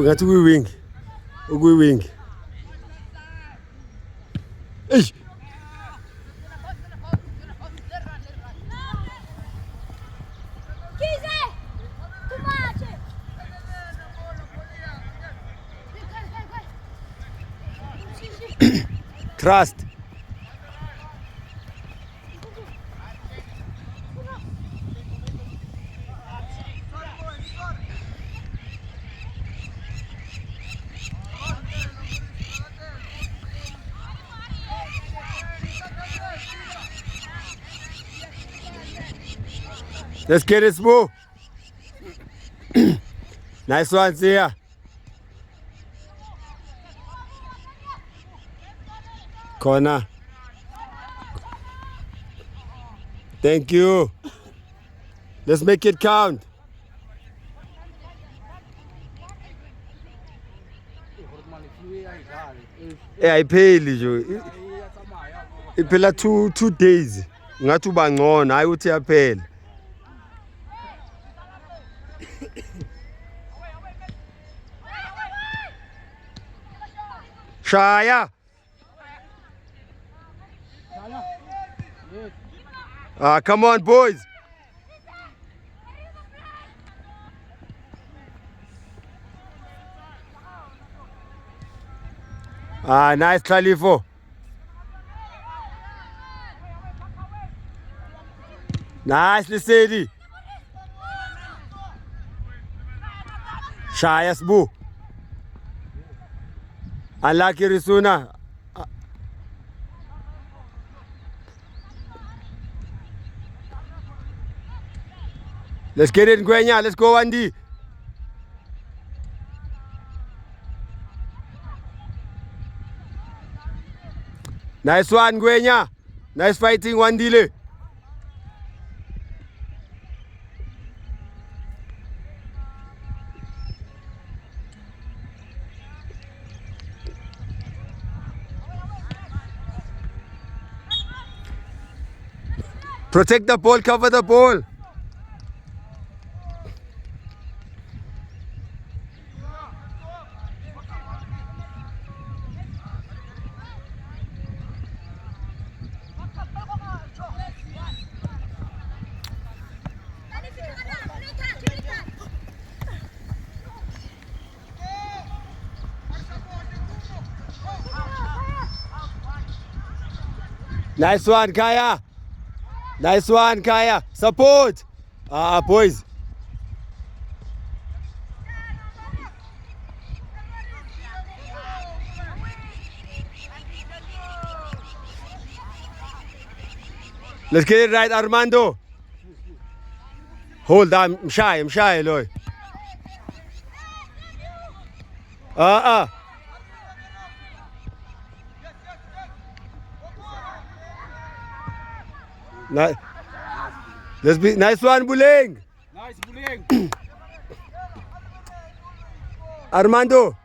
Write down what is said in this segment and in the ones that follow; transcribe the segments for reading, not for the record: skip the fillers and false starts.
Ngathi kuyi-wing. Ukuyi-wing. Eish. Trust. Let's get it smooth. Nice one, Sia. Corner. Thank you. Let's make it count. Ayipheli nje. Iphela 2 days. Ngathi uba ngcono hayi uthi yaphela. Shaya. Come on, boys. Nice, Khalifo. Nice, Lisedi. Shaya Sbu. Unlucky Risuna. Let's get it, Gwenya. Let's go, Andy. Nice one, Gwenya. Nice fighting, Wandile. Protect the ball, cover the ball. Nice one, Kaya. Nice one, Kaya. Support. Boys. Let's get it right, Armando. Hold on. I'm shy, Loy. Let's be nice one, Buleng. Nice Buleng. Armando.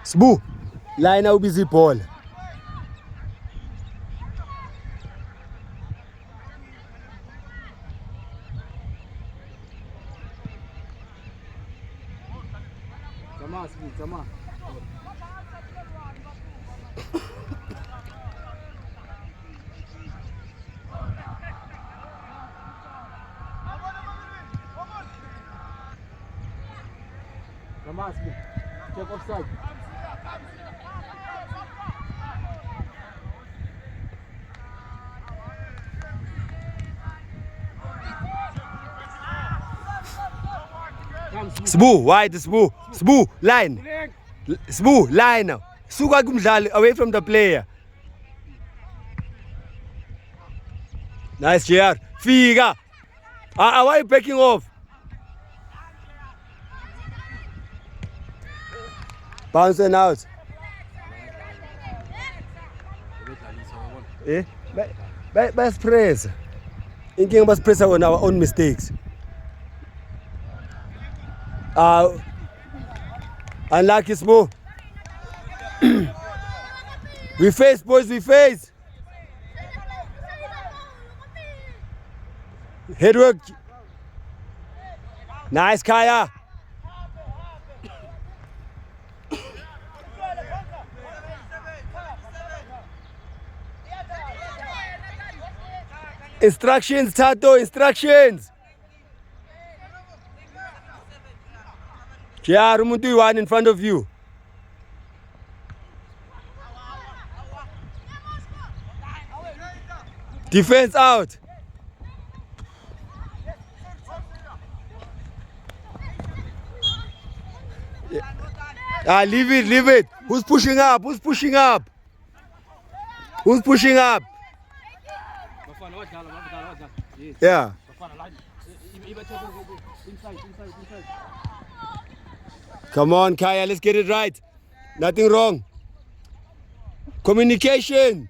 Sbu, line out busy ball. Come on. Check offside. Sbu, wide Sbu. Sbu, line. Sbu, line now. Suka kumdlali away from the player. Nice, JR. Figa. Why are you backing off? Bounce and out. Eh? Best press. Inking must press on our own mistakes. Unlucky small. We face, boys, we face. Head work. Nice, Kaya. Instructions, Tato, instructions. Yeah, Rumutu one in front of you. Defense out. Leave it, leave it. Who's pushing up? Who's pushing up? Who's pushing up? Yeah. Come on, Kaya, let's get it right. Nothing wrong. Communication.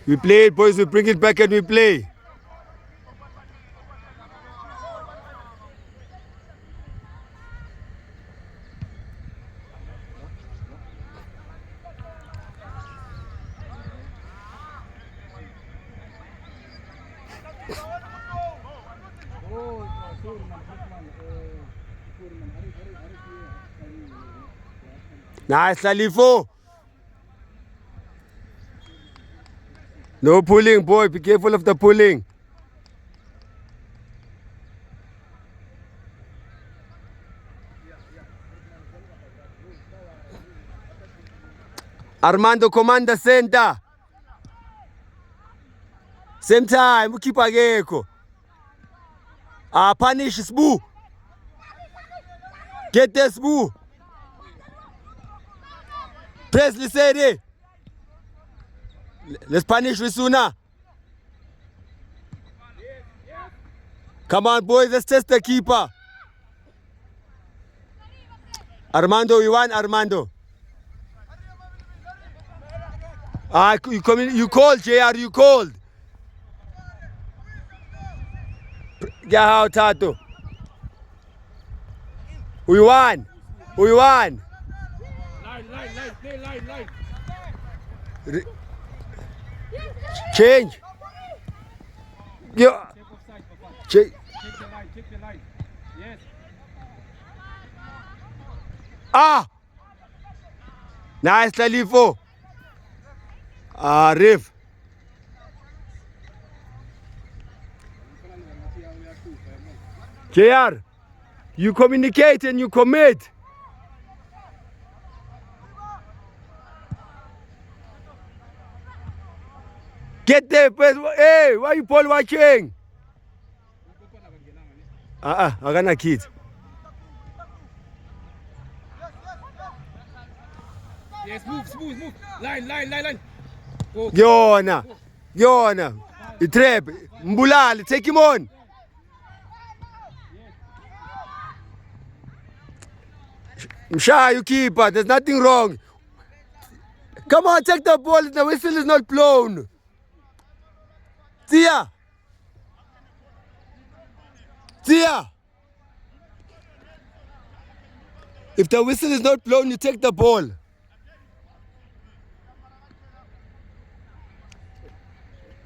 We play it, boys. We bring it back and we play. Nice, Lalifo. No pulling, boy. Be careful of the pulling. Armando, command the center. Same time, keep ageko. Punish Sbu. Get the Sbu. Press Lisede. Let's punish Risuna. Come on, boys, let's test the keeper. Armando, you want Armando? You called, JR, you called. Get out, Tato. We won. We won. Line. Change. Yeah. Check the line. Yes. Nice, Lalifo. Riff. JR, you communicate and you commit. Get there, hey, why you Paul watching? I got a kid. Yes, move. Line. Go. Yona. The trap. Mbulali, take him on. Msha, you keeper. There's nothing wrong. Come on, take the ball. The whistle is not blown. Tia. If the whistle is not blown, you take the ball.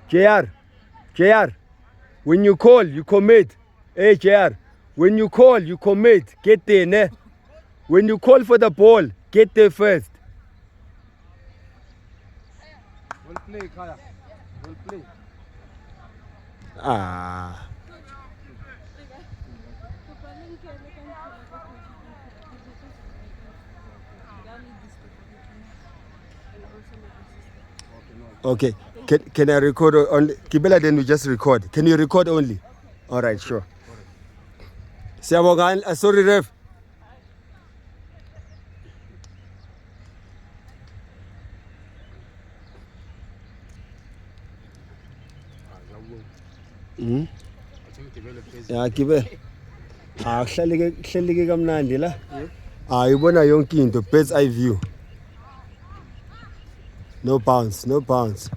JR, when you call, you commit. Hey, JR, when you call, you commit. Get there, ne? When you call for the ball, get there first. Well play, Kaya. Well play. Okay. Can I record only? Kibela, then we just record. Can you record only? All right, sure. Sorry, Ref. Hmm? Ngigibele phezulu. Ya gibela. Kuhleleke kamnandi la. Uyibona yonke into bird's eye view. No bounce, no bounce.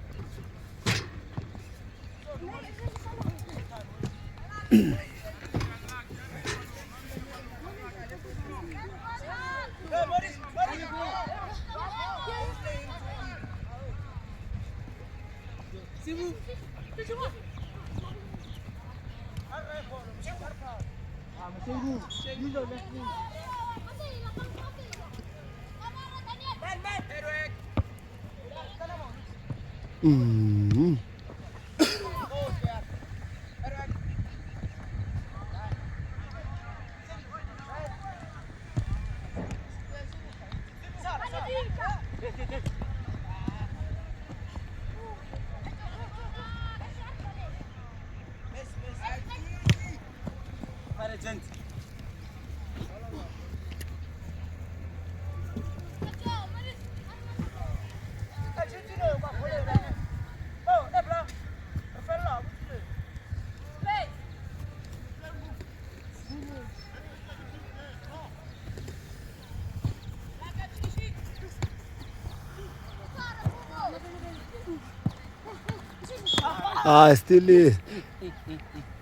Still is.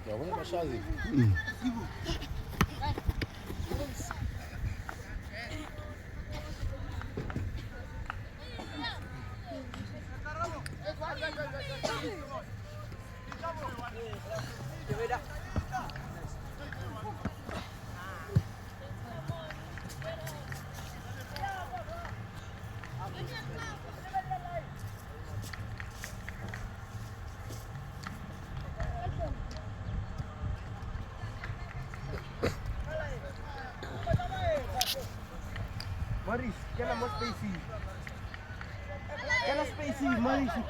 Yabona bashazi. Maurice, kena mo spacey. Kena spacey, Maurice.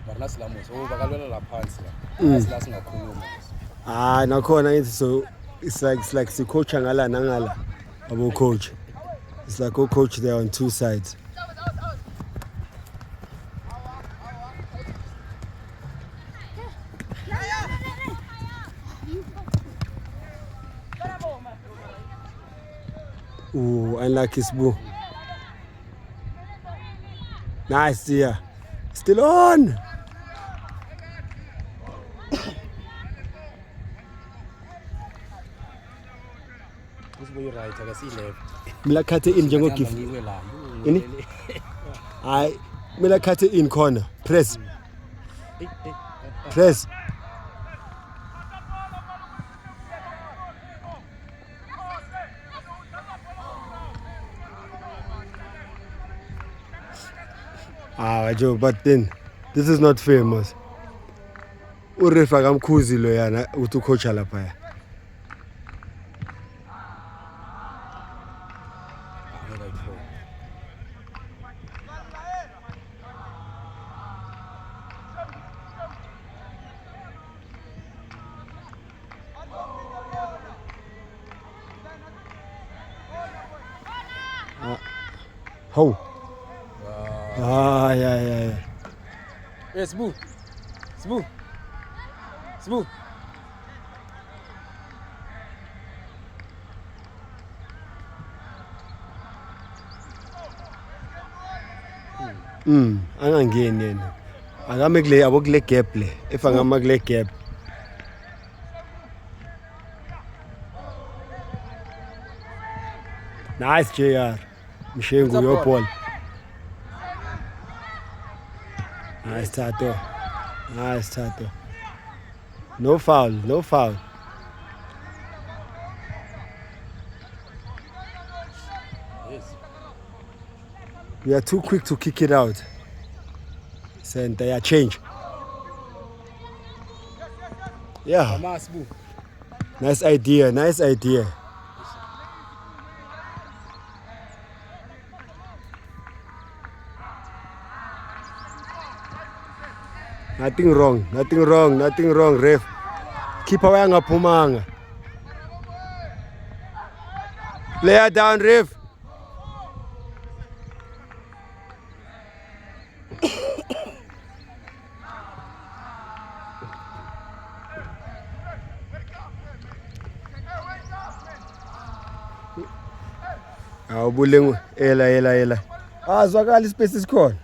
Barna silamos. Oh, bakalwela la phansi la. Sila singakhuluma. Nakhona ngithi so it's like coach ngala nangala. Abo coach. It's like coach there on two sides. Unlucky Sbu. Nice, yeah. Still on. Usibuye right akasi left. Mina khathe in njengo gift. Ini? Hayi, mina khathe in corner. Press. Press. Joe, but then this is not famous. Urefa kamkhuzi lo yana uthi coach lapha. How? Yeah. Yes, Sbu. Angangeni yena. Akame kule abokule gap le. If angama kule gap. Nice JR. Mshengu your ball. Nice Tato. No foul. Yes. We are too quick to kick it out. Center, yeah, change. Yeah. Sbu. Nice idea. Nothing wrong, ref. Keeper wayangaphumanga. Player down, ref. Awubulengu ela. Azwakala ispace isikhona.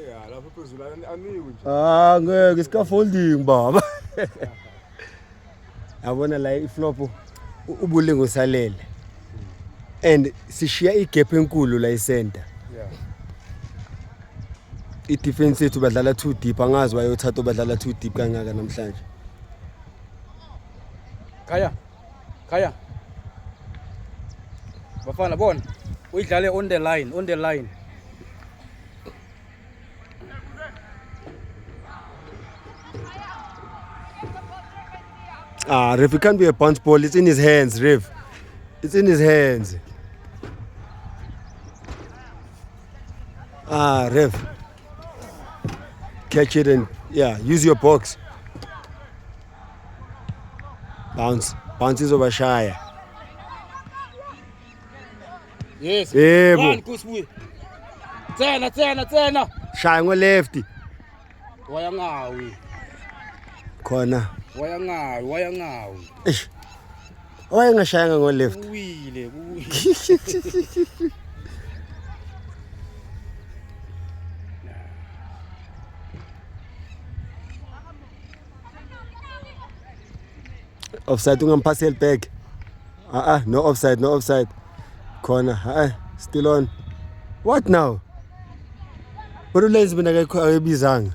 Yeah, lapho phezulu aniwe nje. Ngeke scaffolding baba. Yabona la iflop ubulengu salele. And sishiya igap enkulu la center. Yeah. I-defense yethu badlala too deep angazi wayothatha badlala too deep kangaka namhlanje. Khaya bafana bona uyidlale on the line Ref, it can't be a bounce ball. It's in his hands, Ref. It's in his hands. Ref. Catch it and, use your box. Bounce is over Shire. yes Yebo. one kusibuye tsena Shire ngo lefty. wayangawi Khona. wayangawi Eish. Wayengashayanga ngo left. uwile Offside ungampassel back. No offside. Corner. Still on. What now? But ulenzi mina akebizanga.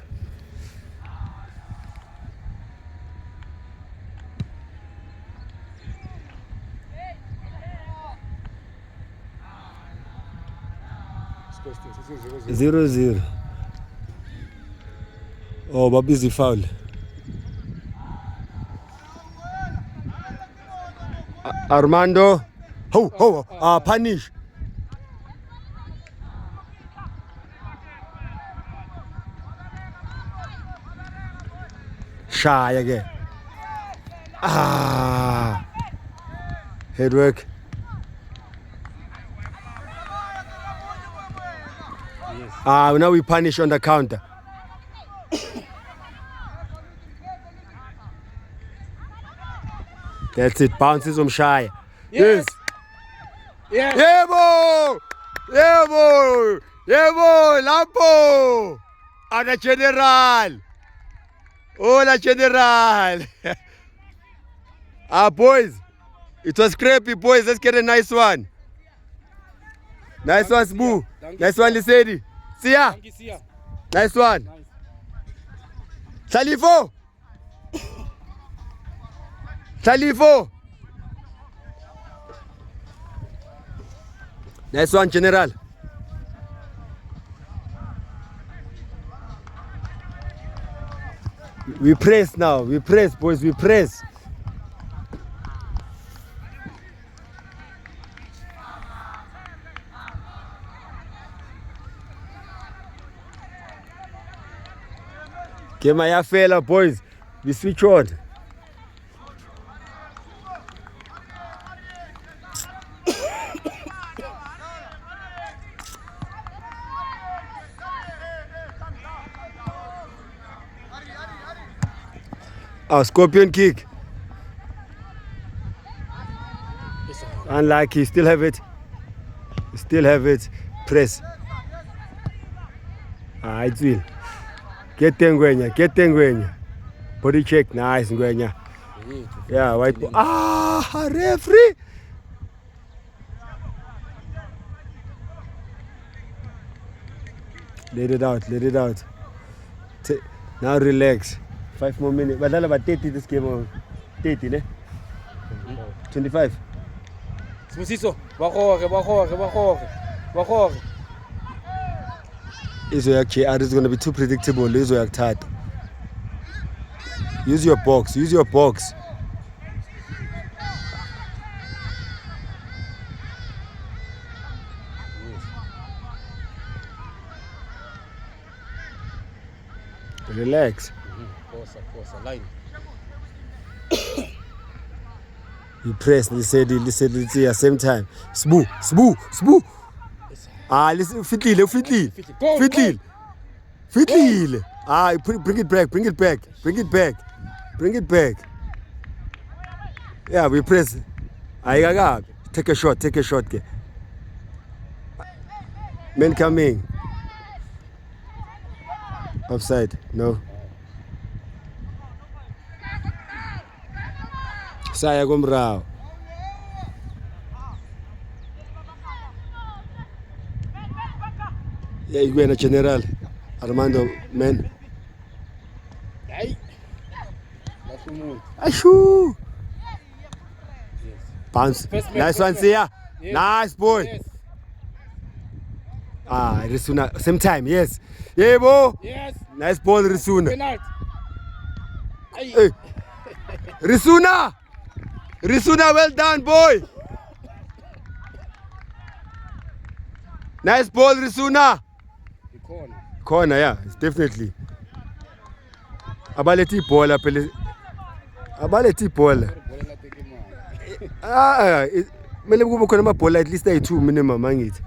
It's 0-0. Oh, babizi foul. Armando. Punish. Shy again. Head work. Now we punish on the counter. That's it. Bounces Shire. Yes. Yebo! Lapho! Ana General! Hola General! Boys. It was scrappy, boys. Let's get a nice one. Nice one, Sbu. Nice one, Lisedi. See ya. Nice one. Salifo. Nice one, General. We press now. We press, boys. We press. Game ayafela, boys. We switch on. Scorpion kick. Unlucky. Still have it. Press. It will. Get Ngwenya. Body check. Nice, Ngwenya. Yeah, white ball. Referee. Let it out. Now relax. 5 more minutes. Badala about 30 this game. 30, ne? 25. Sibusiso bakhoke Izo JR is going to be too predictable. Izo yakuthatha. Use your box. Relax. Posa line. You press, listen, at same time. Sbu. Listen, Fitlil. Bring it back. Yeah, we press. Take a shot. Ke. Men coming. Offside. No. Saya kumrao. Yeah, Iguana General. Armando, men. Hey. That's the move. Ashu. Yes. Bounce. First man, Nice first one, man. Sia. Yes. Nice boy. Yes. Ah, Risuna. Same time, yes. Yeah, boy. Yes. Nice ball, Risuna. Penalty. Hey. Hey. Risuna. Risuna, well done, boy. Nice ball, Risuna. The corner. Corner, yeah, it's definitely. Abaleti ball, Abaleti ball. Ball la take man. Ah, mele kube khona amabhola at least ayi-2 minimum angithi.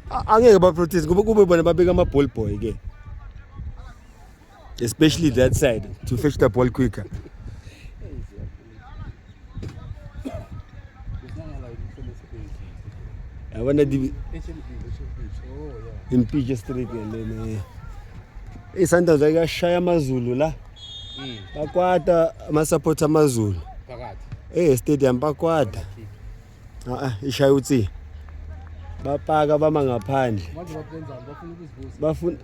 Angeke ba-protest kube bona babeka ama-ball boy ke. Especially that side to fetch the ball quicker. I wanna di impije straight lena. Isandals ayashaya amazulu la. Bakwata ama-support amazulu. Phakathi. Stadium bakwata. Ishaya utsi. Bapaka bama ngaphandle. Manje bakwenzani bafuna ukuzibuza. Bafuna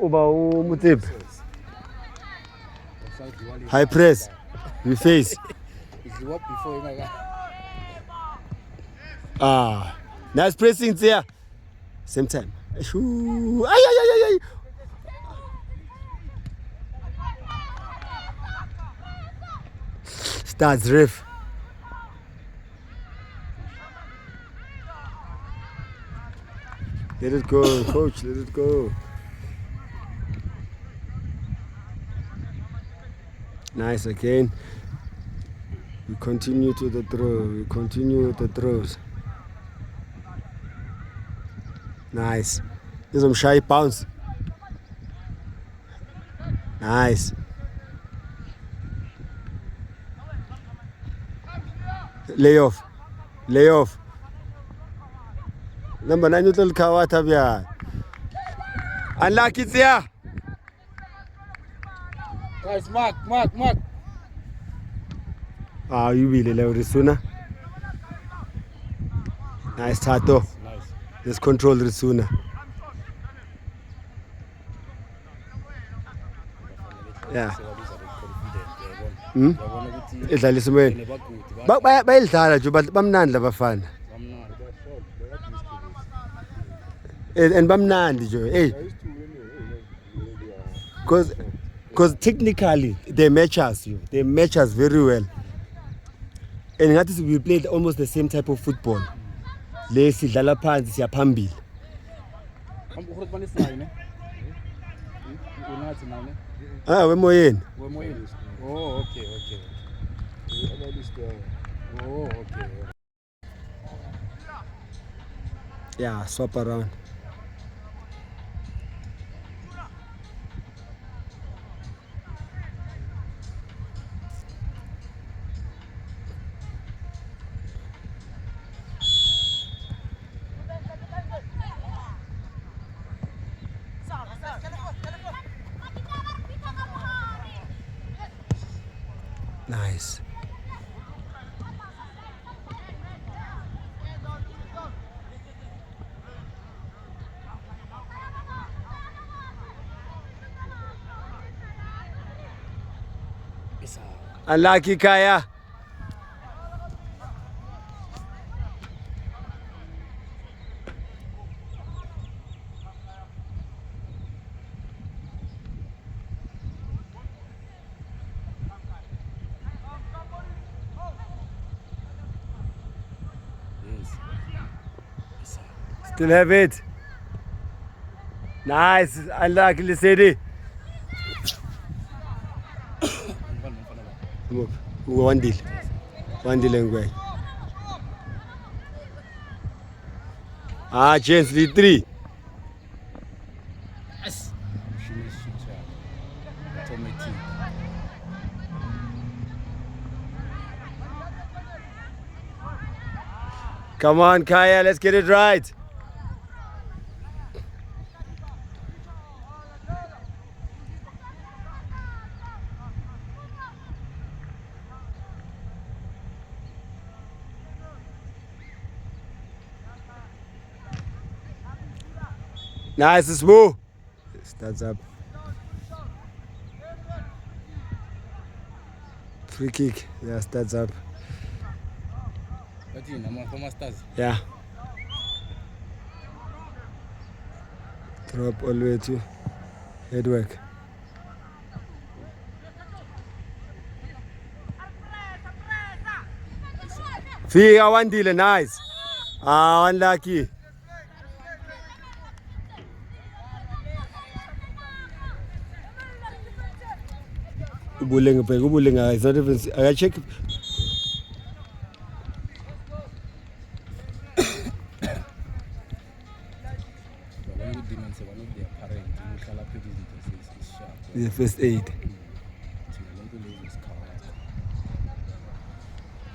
uba umutsipe. High press. We face. Is what before ingaka. Nice pressing there. Same time. Shoo. Ay. Starts ref. Let it go, coach. Let it go. Nice again. We continue to the throw. We continue with the throws. Nice. There's some shy bounce. Nice. Lay off. Number 9 little Kawata bya. Unlucky there. Guys, mark. You will allow Risuna. Nice Tato. Nice. Let's control Risuna. Yeah. Idlala isimweni. Bayidlala nje bamnandi labafana. And bamnandi nje. Hey. Because technically they match us very well. And ngathi we played almost the same type of football. Le sidlala phansi siya phambili. Ukhona banisinayo ne? Unathi nawo ne? Wemoyeni. Wemoyeni. Oh, okay. Oh, okay. Yeah, swap around. Nice. Unlucky Kaya. Still have it. Nice. Unlucky Lisedi. One deal ngwe. James lead 3. Yes. Automatic. Come on, Kaya, let's get it right. Nice, smooth. Starts up. Free kick. Yeah, starts up. But you know, for masters. Yeah. Drop all the way to head work. Figa one deal, nice. Unlucky. Ubulenga, it's not even. I check. The first aid,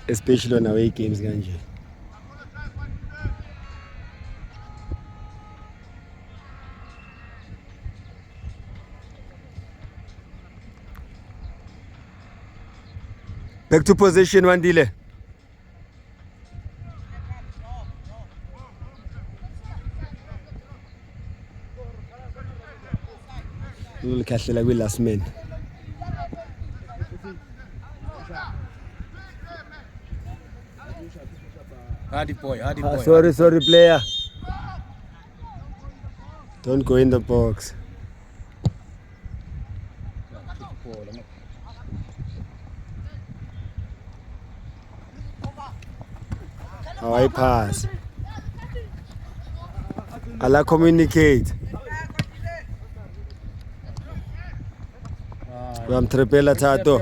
especially on away games, Ganje. Back to position, Wandile. Ulukahlela kwi last man. Hardy boy, hardy boy. Sorry, player. Don't go in the box. How I pass. Allah communicate. I'm trepela tato.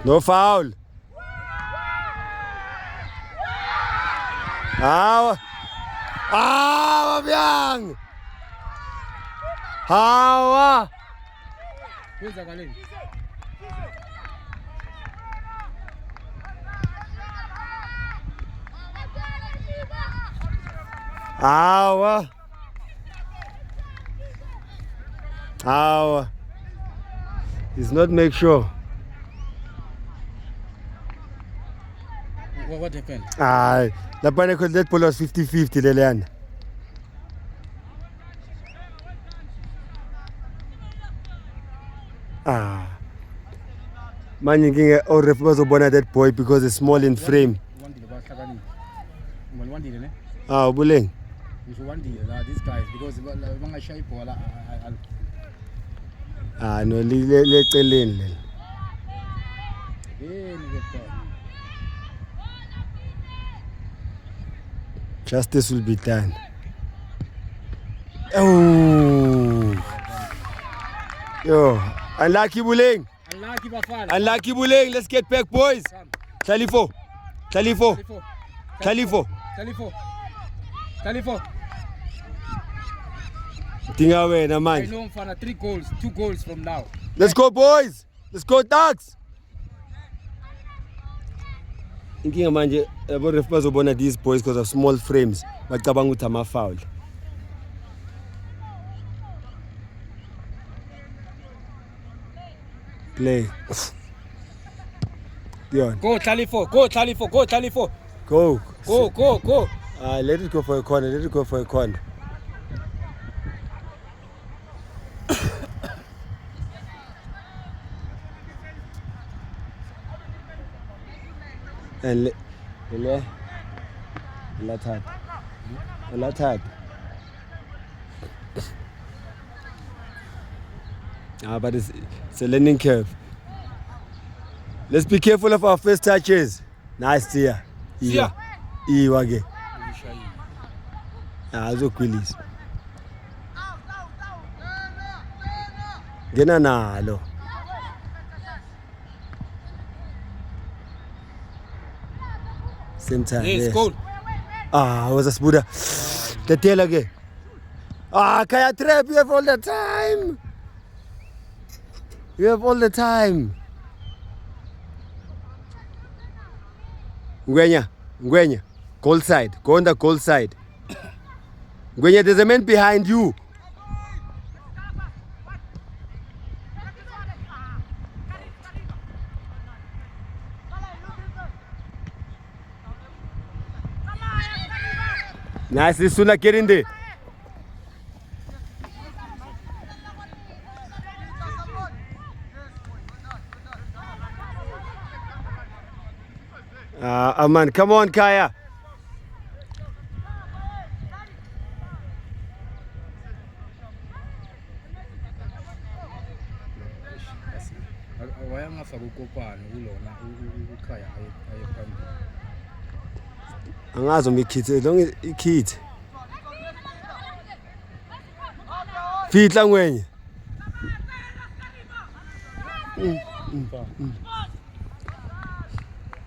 No foul. Mabiyang. Hawa. Kwenzakaleni? Hawa. It's not make sure. What happened? The Banner that ball was 50-50, Lelian. Man, you can all refer to that boy because it's small in frame. Buleng. These guys, because no, let's justice will be done. Oh, yo, unlucky Buleng. Unlucky Buleng. Let's get back, boys. Talifo. Tingawe na man. I know for 3 goals, 2 goals from now. Let's go, boys. Let's go, Ducks. Inkinga manje abo ref bazobona these boys because of small frames. Bacabanga ukuthi ama foul. Play. Dion. Go Talifo. Go. Go. Let it go for a corner. And Latad. But it's a learning curve. Let's be careful of our first touches. Nice dear. Iwage. Azoquilis. Genanalo. Same time. Yes, goal. Was a Buddha. The tail again. Kaya trap you all the time. You have all the time. Ngwenya, goal side. Go on the goal side. Ngwenya, there's a man behind you. Nice, Suna, get in there. Aman, come on, Kaya. wayangafaka ukopane kulona ukhaya aye phambili. Angazi uma ikhithe lonke ikhithe. Fihla Ngwenya.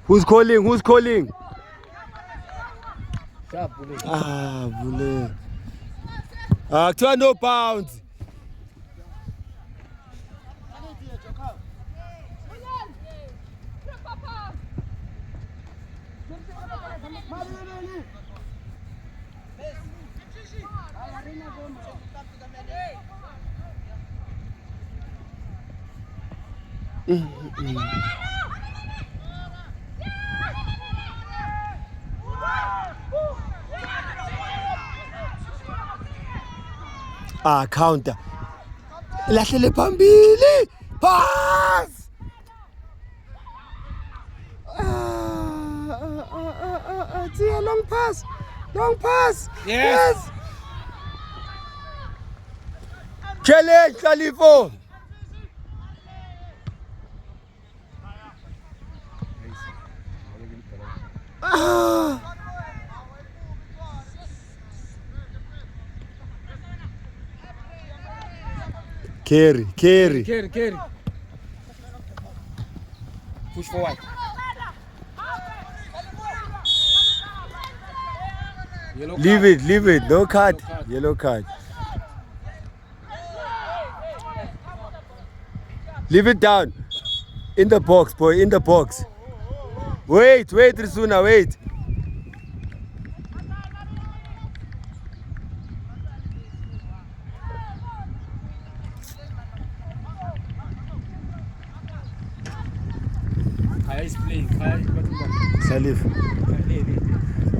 Who's calling? Who's calling? Bule. Kuthiwa no bounds. Counter. Lahlele phambili. Pass. Tia, long pass. Long pass. Yes. Challenge, Khalifo. Carry. Push forward. Leave it. No card. Yellow card. Leave it down. In the box, boy. In the box. Wait, Risuna, wait. Kaya is playing. Kaya is batting ball. Salif.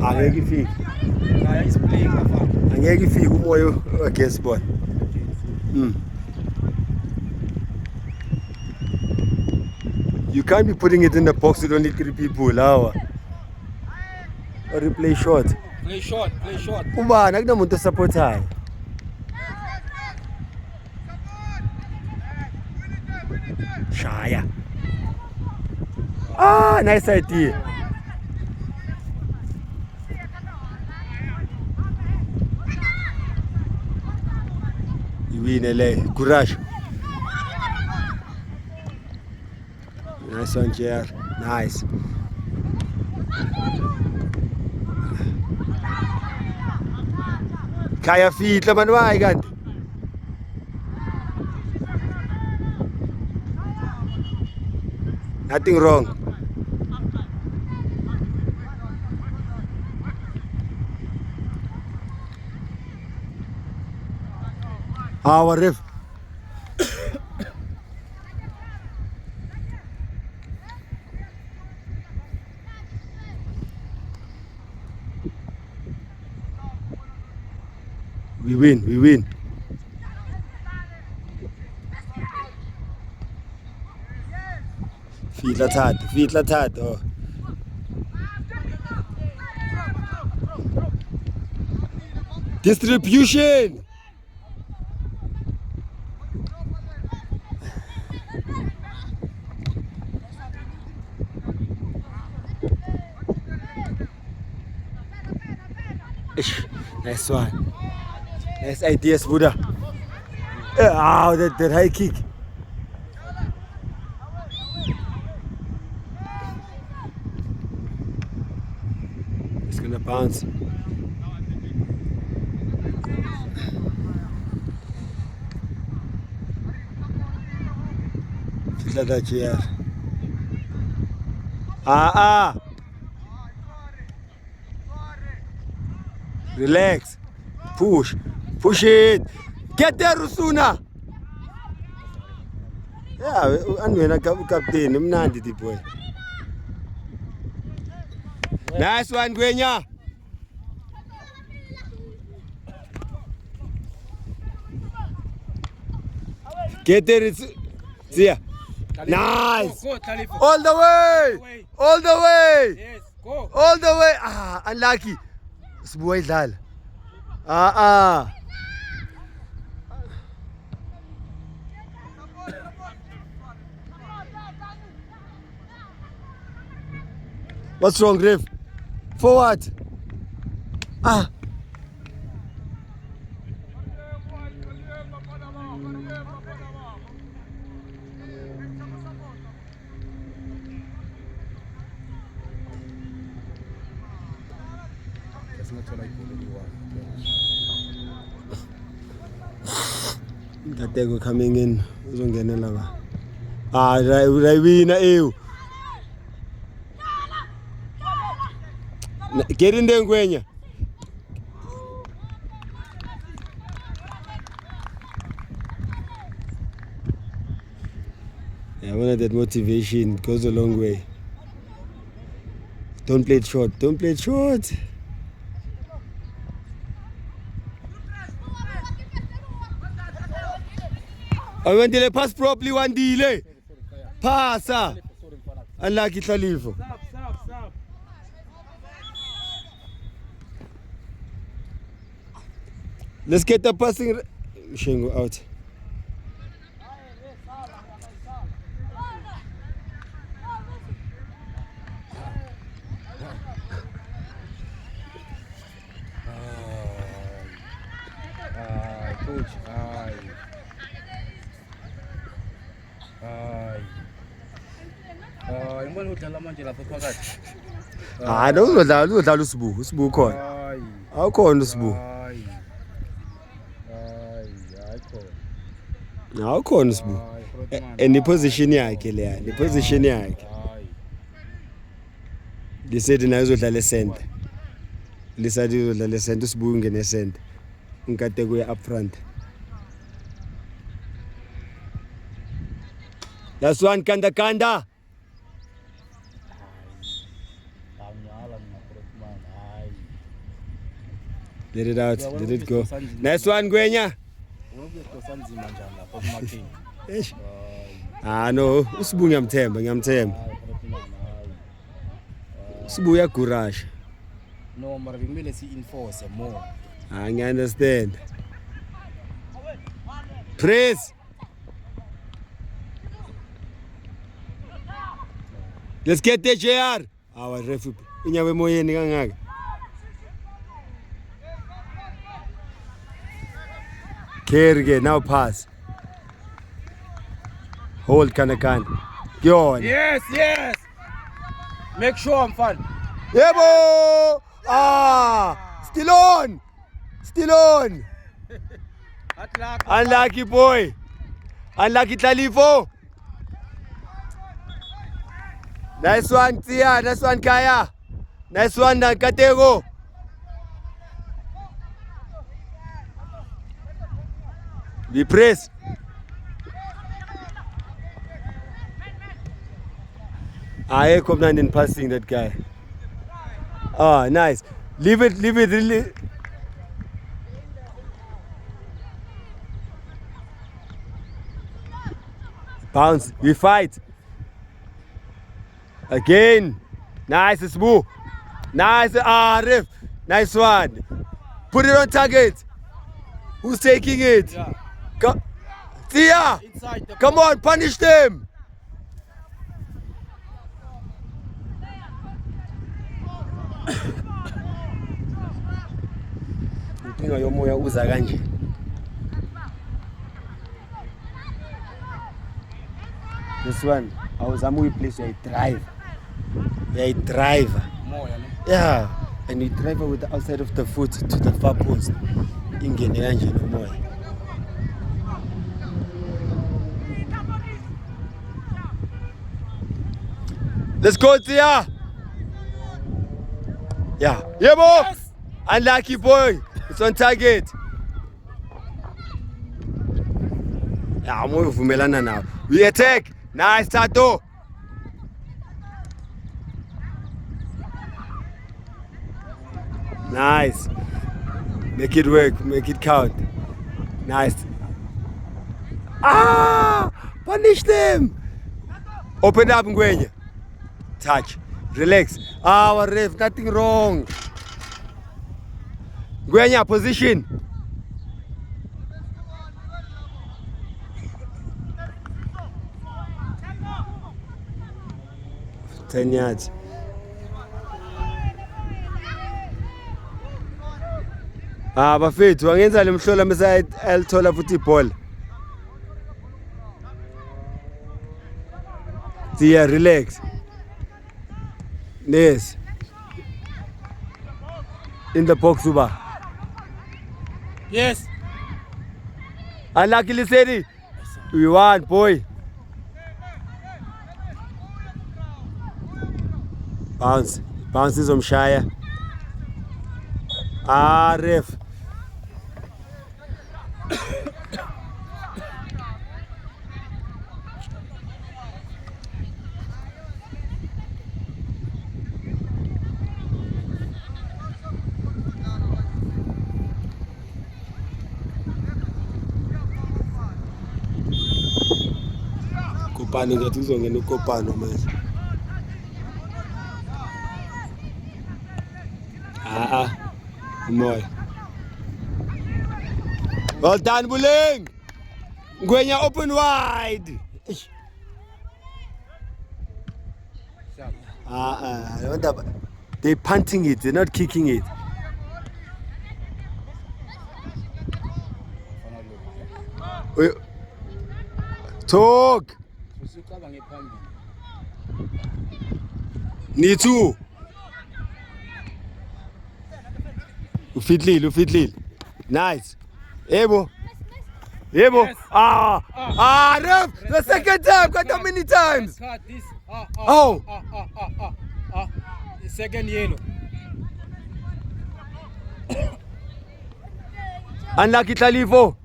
Angeke ifike. Kaya is playing bafana. Angeke ifike umoya against ball. You can't be putting it in the box with only 3 people. Or you play short. Play short. Ubani akunamuntu osupportayo. Shaya. Nice idea. You win LA. Courage. Nice one, JR. Nice. Kaya fihla man wayi kanti. Nothing wrong. Our ref. We win. Fihla thato. Distribution. Nice one. Nice ideas, Buddha. That high kick. It's gonna bounce. Dlala JR. Ah. Relax. Push it. Get there Rusuna. Yeah, anwena captain mnandi the boy. Nice one Gwenya. Get there it's Zia. Nice. Go, Talifa. All the way. All the way. Yes, go. All the way. Unlucky. Sibuya idlala. What's wrong, Ref? Forward. Singathola igoli liwa. Ntateko coming in. Uzongenela ba. Raiwina ew. Get in there Gwenya. Yeah, one of that motivation goes a long way. Don't play it short. Don't play it short. I went to pass properly one delay. Pass. Unlucky Talifa. Stop. Let's get the passing. Shengo out. Coach. Ngibona udlala manje lapha phakathi. Udlala usibuku khona. Awukhona usibuku. Awukhona usibuku. And position yakhe leya, the position yakhe. Lisethi nayo uzodlala center. Lisathi uzodlala center usibuku ngene center. Ngikade kuya up front. That's one kanda. Let it out. Let it go. Nice one Gwenya. No, usibuku ngiyamthemba. Usibuku uyagurasha. No, mara kumele si enforce more. I understand. Press. Let's get the JR. Our refu. Inyawe moyeni kangaka. Kerge, now pass. Hold Kanakan. Go on. Yes. Make sure I'm fun. Yebo! Still on. Unlucky boy. Unlucky Talifo. Nice one, Tia. Nice one, Kaya. Nice one, Katego. Be pressed. I come down in passing that guy. Nice. Leave it, really. Bounce. We fight. Again. Nice, Sbu. Nice, Arif. Nice one. Put it on target. Who's taking it? Yeah. Tia. Inside the Come on, punish them. Inkinga yomoya uza kanje. This one, I was place where I drive. Where I drive. More, Yeah, and you drive with the outside of the foot to the far post. Ingene kanje nomoya. Let's go, Tia. Yeah. Yeah, boy. Unlucky boy. It's on target. Yeah, vumelana now. We attack. Nice, Tato. Nice. Make it work. Make it count. Nice. Ah! Punish them. Open up, Ngwenya. Touch. Relax. Our ref, nothing wrong. Ngwenya, position. Ten yards. Bafethu angenza lemhlola mase alithola futhi ibhola. Tia, relax. Yes. In the box, Uba. Yes. Unlucky Lisedi. We won, boy. Bounce. Bounces on Shire. Ref. Kopani ngathi uzongena ukopano manje. Moy. Well done, Buleng. Ngwenya open wide. They're punting it, they're not kicking it. Talk. Need to. Ufidlil. Nice. Ebo. Yes. Ref, the second time. Got how many times? Cut this. The second yellow. Unlucky Talifo.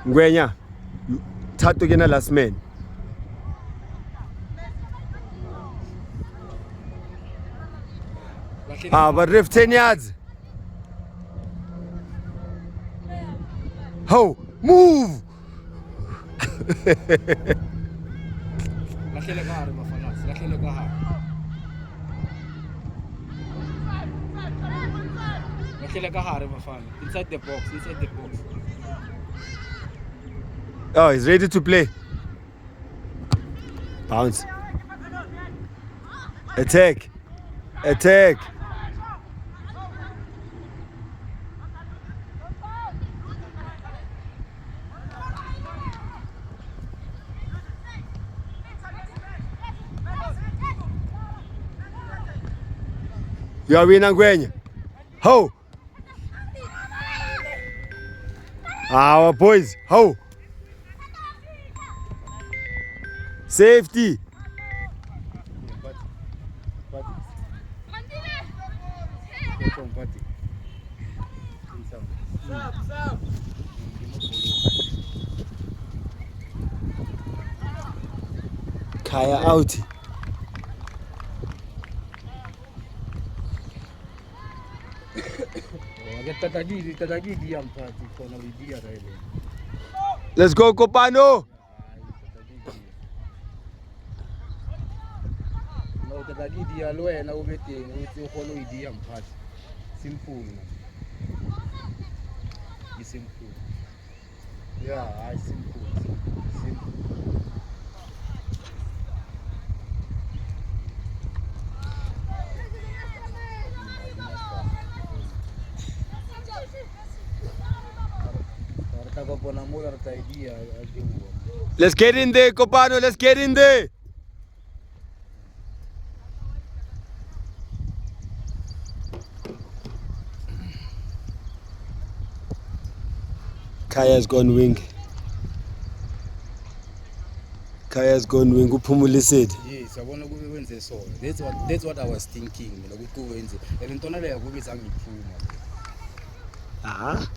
Ngwenya, Tato gena last man. But ref 10 yards. Ho, move. Inside the box. Oh, he's ready to play. Bounce. Attack. You are winning, Ngwenya. Ho. Our boys. Ho. Safety. Kaya out. Let's go, Kopano. Simple. Yeah, simple. Let's get in there, Kopano. Let's get in there. Kaya's gone wing. Kaya's gone wing. Upumulised. Yes, yabona kube wenze so. That's what I was thinking mina ukuthi wenze. Lentona leyo kube zangiphuma. Ah.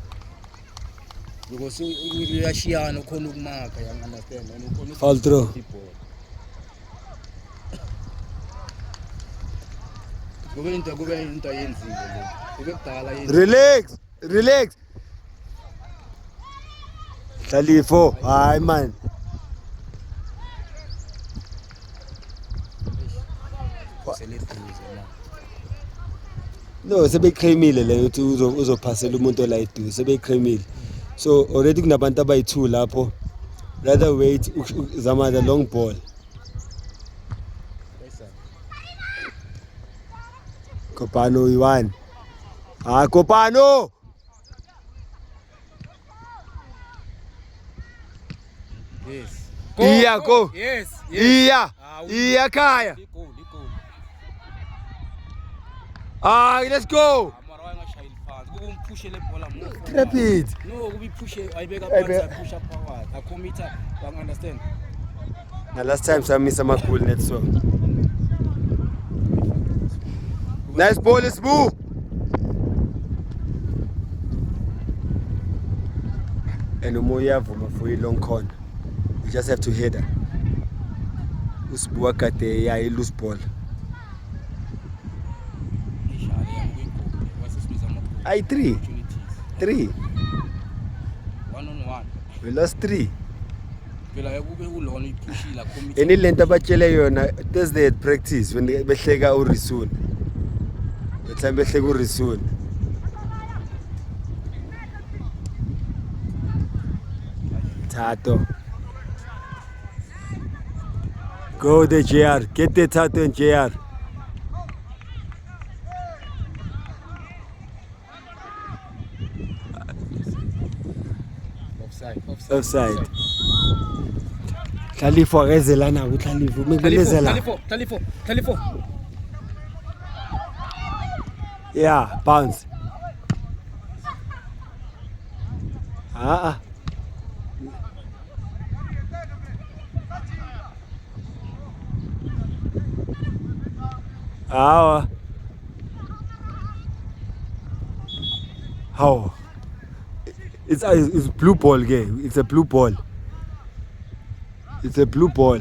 Because uyashiyana ukhona ukumakha, you understand? And ukhona Fall through. Kube into yenzile le. Kube kudala yenzile. Relax. Relax. Talifo. Hayi man. No, sebeyiqhemile le ukuthi uzophasela umuntu ola idu, sebeyiqhemile. So already kunabantu abayi2 lapho. Rather wait zama the long ball. Kopano Iwan. Ah, Kopano. Yes. Iya go. Yes. Iya. Iya Kaya. Go. Ah, let's go. Mara wangashayila phansi. Kube umphushe le bola mo. Trap it. No, kube iphushe ayibeka phansi, push up forward. I committer, you understand? Now last time Samisa Makul net so. Nice ball, let's move. And Umoyavuma for a long corner. You just have to head her. Usbuakate ya loose ball. I 3. 3. 1-on-1. We lost 3. Phela kube kulona iphushila committee. Any lento abatshele yona Thursday at practice when behleka uRisun. The time behleka uRisun. Tato. Go the JR. Get the Tato and JR. Offside. Talifo akezelana uTalifo. Mengibelezela. Talifo. Yeah, bounce. How? It's blue ball game. It's a blue ball. It's a blue ball.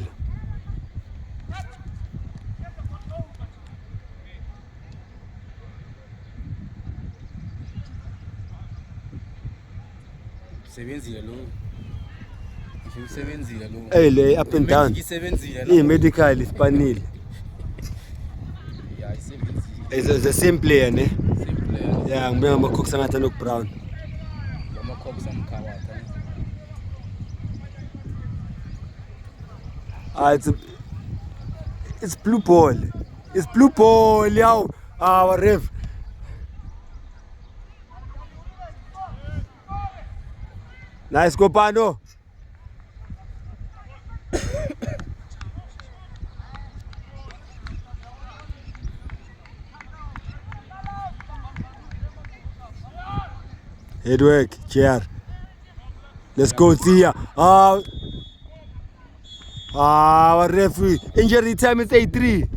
Sebenzile lo. Sebenzile lo. Hey, le up and down. Sebenzile Hey, medical ispanile. Yeah, sebenzile. It's the same player, ne? Same player. Yeah, ngibe ngamakhoksa ngathi no Brown. Amakhoks amkhawatha. It's blue ball. It's blue ball, yo. Our ref. Nice Kopano. Head work, chair. Let's go, Tia. Our referee. Injury time is 8-3.